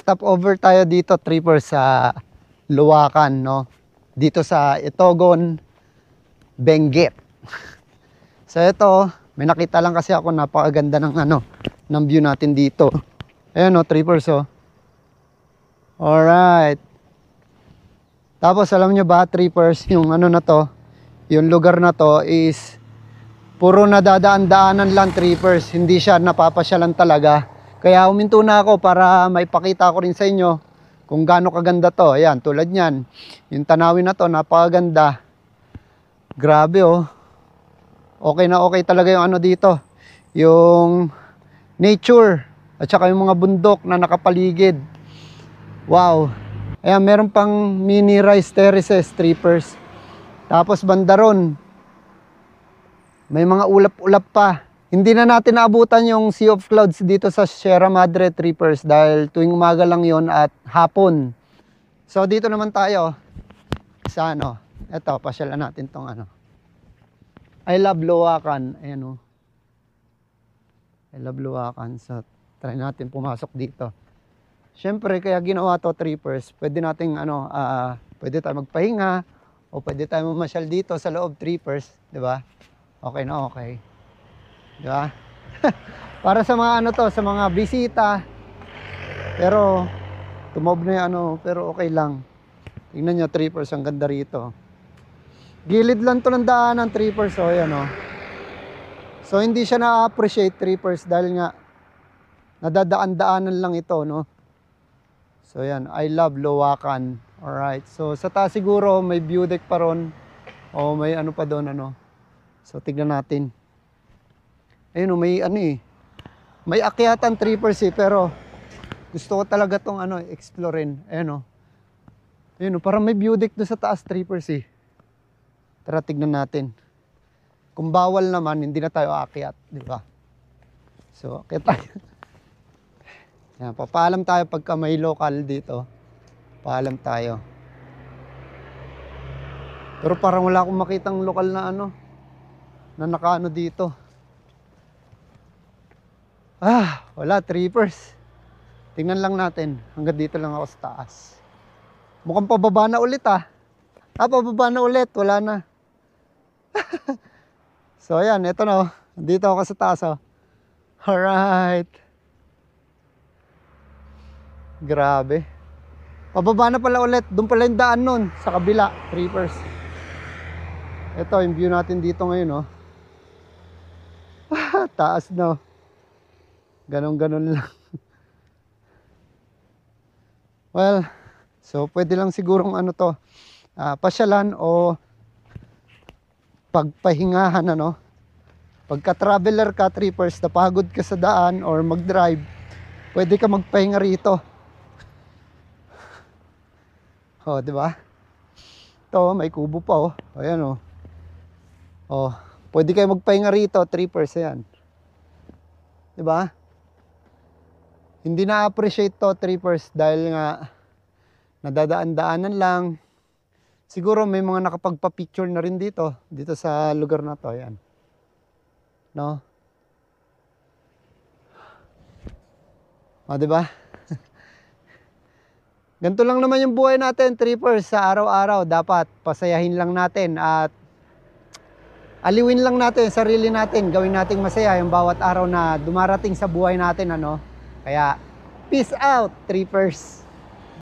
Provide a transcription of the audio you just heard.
Stop over tayo dito, trippers, sa Luwakan, no? Dito sa Itogon, Benguet. So ito, may nakita lang kasi ako, napakaganda ng ng view natin dito. Ayan, no, trippers, oh. Alright. Tapos alam nyo ba, trippers, yung na to, yung lugar na to is puro nadadaan-daanan lang, trippers. Hindi siya napapasyalan talaga. Kaya huminto na ako para maipakita ko rin sa inyo kung gaano kaganda to. Ayan, tulad nyan. Yung tanawin na to, napakaganda. Grabe, oh. Okay na okay talaga yung dito. Yung nature. At saka yung mga bundok na nakapaligid. Wow. Ayan, meron pang mini rice terraces, trippers. Tapos banda ron, may mga ulap-ulap pa. Hindi na natin naabutan yung Sea of Clouds dito sa Sierra Madre, trippers, dahil tuwing umaga lang yon at hapon. So dito naman tayo sa eto, pasyalan natin tong I love Luwakan. Ayan, oh. I love Luwakan. So try natin pumasok dito. Siyempre, kaya ginawa to, trippers, pwede nating pwede tayo magpahinga o pwede tayo mamasyal dito sa loob, trippers, di ba? Okay na okay. Di ba? Para sa mga sa mga bisita. Pero tumob na yung pero okay lang. Tingnan nyo, trippers, ang ganda rito. Gilid lang to ng daanan, trippers, oh, yan, oh. So hindi siya na-appreciate, trippers, dahil nga nadadaan-daanan lang ito, no? So yan, I love Luwakan. Alright, so sa taas siguro may view deck pa ron. O may pa doon, So tignan natin. Ayun, may may akyatan, trippers, pero gusto ko talaga tong explorein. Ayun, ayun, parang may view deck doon sa taas, trippers, Tara, tignan natin. Kung bawal naman, hindi na tayo aakyat, di ba? So akyat tayo. Yan, papaalam tayo pagka may local dito. Paalam tayo. Pero parang wala akong makitang lokal na na nakaano dito. Wala, trippers. Tingnan lang natin. Hanggang dito lang ako sa taas. Mukhang pababa na ulit, pababa na ulit. Wala na. So ayan, ito na. Dito ako sa taas, Alright. Grabe. Pababa na pala ulit. Doon pala yung daan nun. Sa kabila. Trippers. Ito yung view natin dito ngayon, Taas na. Ganon-ganon lang. Well, so pwede lang sigurong pasyalan o pagpahingahan, Pagka traveler ka, trippers, napagod ka sa daan or mag-drive, pwede ka magpahinga rito. Di ba? Ito, may kubo pa, Ayan, pwede kayo magpahinga rito, trippers, yan. Di ba? Hindi na-appreciate to, trippers, dahil nga nadadaan-daanan lang. Siguro may mga nakapagpa-picture na rin dito sa lugar na to, yan. No? Di ba? Ganito lang naman yung buhay natin, trippers, sa araw-araw. Dapat pasayahin lang natin at aliwin lang natin sarili natin. Gawin nating masaya yung bawat araw na dumarating sa buhay natin, Kaya, peace out, trippers.